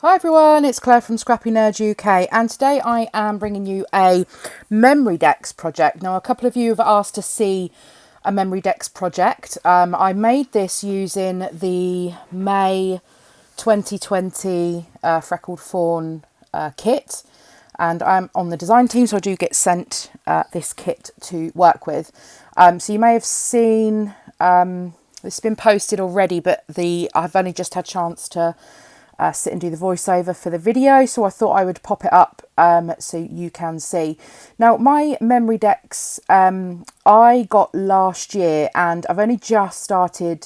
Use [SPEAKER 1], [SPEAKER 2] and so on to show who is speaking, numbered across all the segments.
[SPEAKER 1] Hi everyone, it's Claire from ScrappyNerdUK, and today I am bringing you a MemoryDex project. Now, a couple of you have asked to see a MemoryDex project. I made this using the May 2020 Freckled Fawn kit, and I'm on the design team, so I do get sent this kit to work with. So you may have seen it's been posted already, but I've only just had a chance to sit and do the voiceover for the video, so I thought I would pop it up so you can see. Now, my MemoryDex I got last year, and I've only just started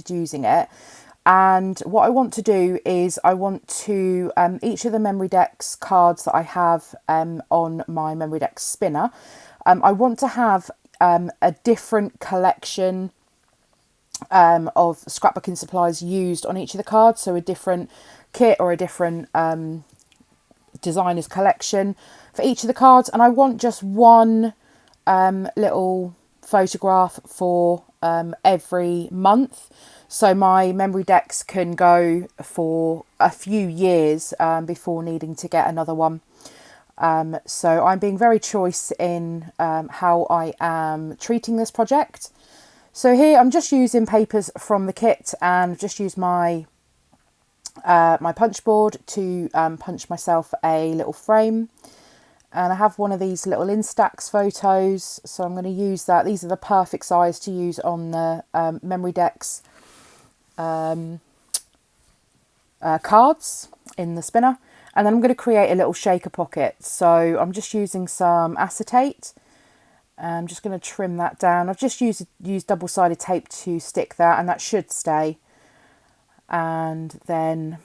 [SPEAKER 1] using it. And what I want to do is I want to each of the MemoryDex cards that I have on my MemoryDex spinner, I want to have a different collection of scrapbooking supplies used on each of the cards, so a different kit or a different designer's collection for each of the cards. And I want just one little photograph for every month, so my MemoryDex can go for a few years before needing to get another one. So I'm being very choice in how I am treating this project. So here I'm just using papers from the kit, and I've just used my my punch board to punch myself a little frame. And I have one of these little Instax photos, so I'm going to use that. These are the perfect size to use on the MemoryDex cards in the spinner. And then I'm going to create a little shaker pocket. So I'm just using some acetate. I'm just going to trim that down. I've just used double-sided tape to stick that, and that should stay. And then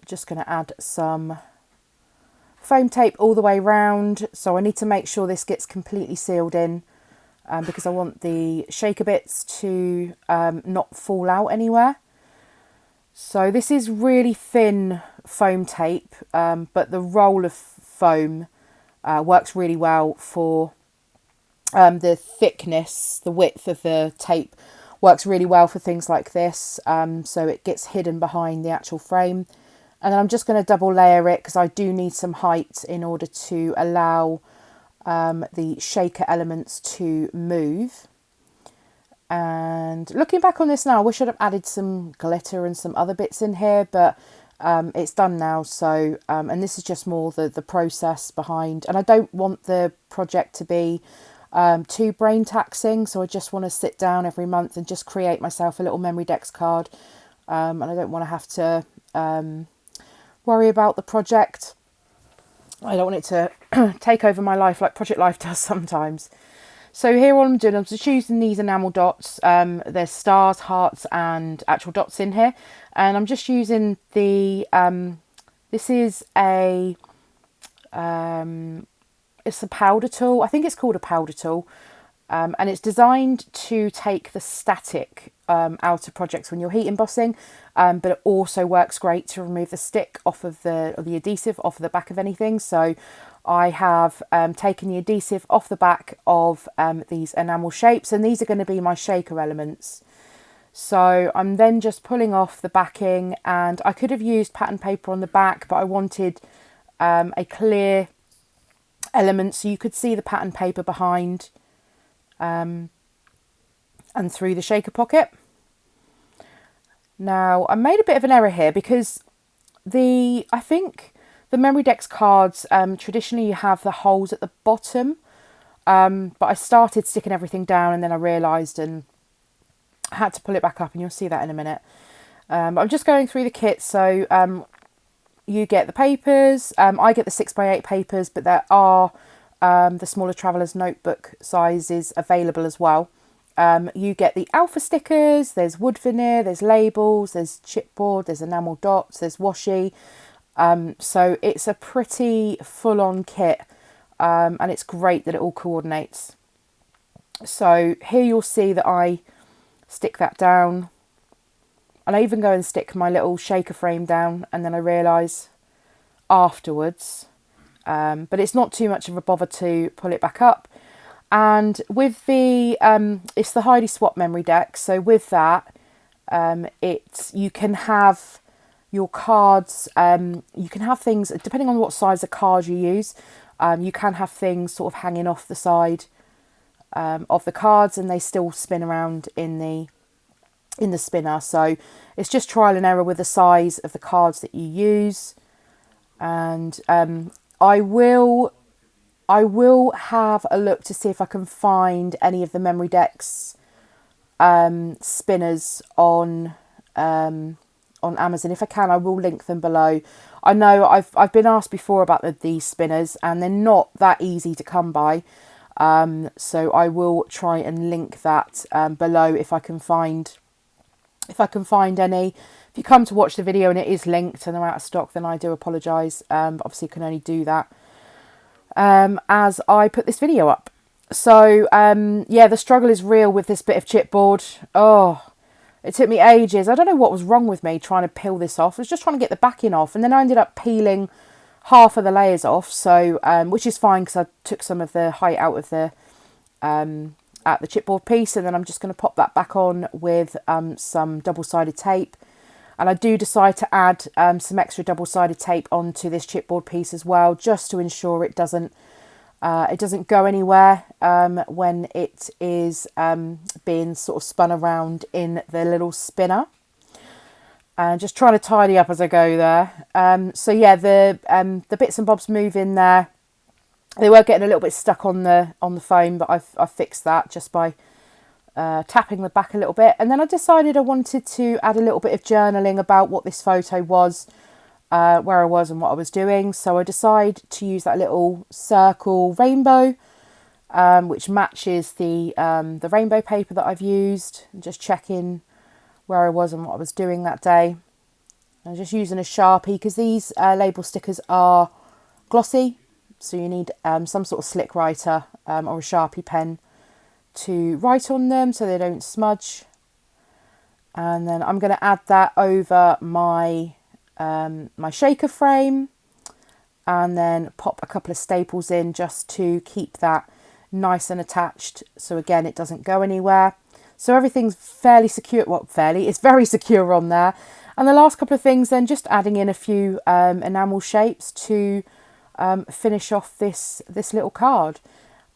[SPEAKER 1] just going to add some foam tape all the way around. So I need to make sure this gets completely sealed in because I want the shaker bits to not fall out anywhere. So this is really thin foam tape, but the roll of foam works really well for the thickness, the width of the tape works really well for things like this, so it gets hidden behind the actual frame. And then I'm just going to double layer it because I do need some height in order to allow the shaker elements to move. And looking back on this now, I wish I'd have added some glitter and some other bits in here, but it's done now. So and this is just more the process behind, and I don't want the project to be too brain taxing, so I just want to sit down every month and just create myself a little MemoryDex card, and I don't want to have to worry about the project. I don't want it to take over my life like Project Life does sometimes. So here what I'm doing, I'm just using these enamel dots. There's stars, hearts and actual dots in here, and I'm just using the this is a it's a powder tool. I think it's called a powder tool, and it's designed to take the static out of projects when you're heat embossing, but it also works great to remove the stick off of the adhesive off of the back of anything. So I have taken the adhesive off the back of these enamel shapes, and these are going to be my shaker elements. So I'm then just pulling off the backing, and I could have used pattern paper on the back, but I wanted a clear element so you could see the pattern paper behind and through the shaker pocket. Now, I made a bit of an error here because I think the MemoryDex cards, traditionally you have the holes at the bottom, but I started sticking everything down and then I realised and I had to pull it back up, and you'll see that in a minute. I'm just going through the kit, so you get the papers, I get the 6x8 papers, but there are the smaller traveller's notebook sizes available as well. You get the alpha stickers, there's wood veneer, there's labels, there's chipboard, there's enamel dots, there's washi. So it's a pretty full-on kit, and it's great that it all coordinates. So here you'll see that I stick that down, and I even go and stick my little shaker frame down, and then I realise afterwards, but it's not too much of a bother to pull it back up. And with the it's the Heidi Swapp MemoryDex, so with that you can have your cards, you can have things, depending on what size of card you use, you can have things sort of hanging off the side of the cards, and they still spin around in the spinner. So it's just trial and error with the size of the cards that you use. And I will have a look to see if I can find any of the MemoryDex spinners on Amazon. If I can, I will link them below. I know I've been asked before about these spinners, and they're not that easy to come by. So I will try and link that below if I can find any. If you come to watch the video and it is linked and they're out of stock, then I do apologise. But obviously you can only do that as I put this video up. So yeah, the struggle is real with this bit of chipboard. Oh, it took me ages. I don't know what was wrong with me trying to peel this off. I was just trying to get the backing off, and then I ended up peeling half of the layers off. So which is fine because I took some of the height out of the at the chipboard piece, and then I'm just going to pop that back on with some double-sided tape. And I do decide to add some extra double-sided tape onto this chipboard piece as well, just to ensure it doesn't go anywhere when it is being sort of spun around in the little spinner. And just trying to tidy up as I go there. So yeah, the bits and bobs move in there. They were getting a little bit stuck on the foam, but I've fixed that just by tapping the back a little bit. And then I decided I wanted to add a little bit of journaling about what this photo was, where I was and what I was doing. So I decided to use that little circle rainbow, which matches the rainbow paper that I've used, and just checking where I was and what I was doing that day. I'm just using a Sharpie because these label stickers are glossy, so you need some sort of slick writer or a Sharpie pen to write on them so they don't smudge. And then I'm going to add that over my my shaker frame, and then pop a couple of staples in just to keep that nice and attached, so again it doesn't go anywhere. So everything's fairly secure, it's very secure on there. And the last couple of things then, just adding in a few enamel shapes to finish off this little card.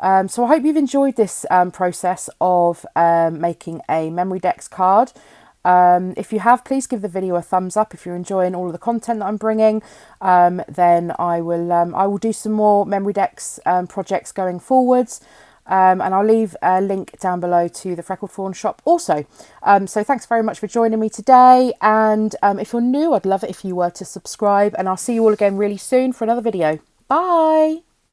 [SPEAKER 1] So I hope you've enjoyed this process of making a MemoryDex card. If you have, please give the video a thumbs up. If you're enjoying all of the content that I'm bringing, then I will do some more MemoryDex projects going forwards. And I'll leave a link down below to the Freckled Fawn shop also. So thanks very much for joining me today. And if you're new, I'd love it if you were to subscribe. And I'll see you all again really soon for another video. Bye!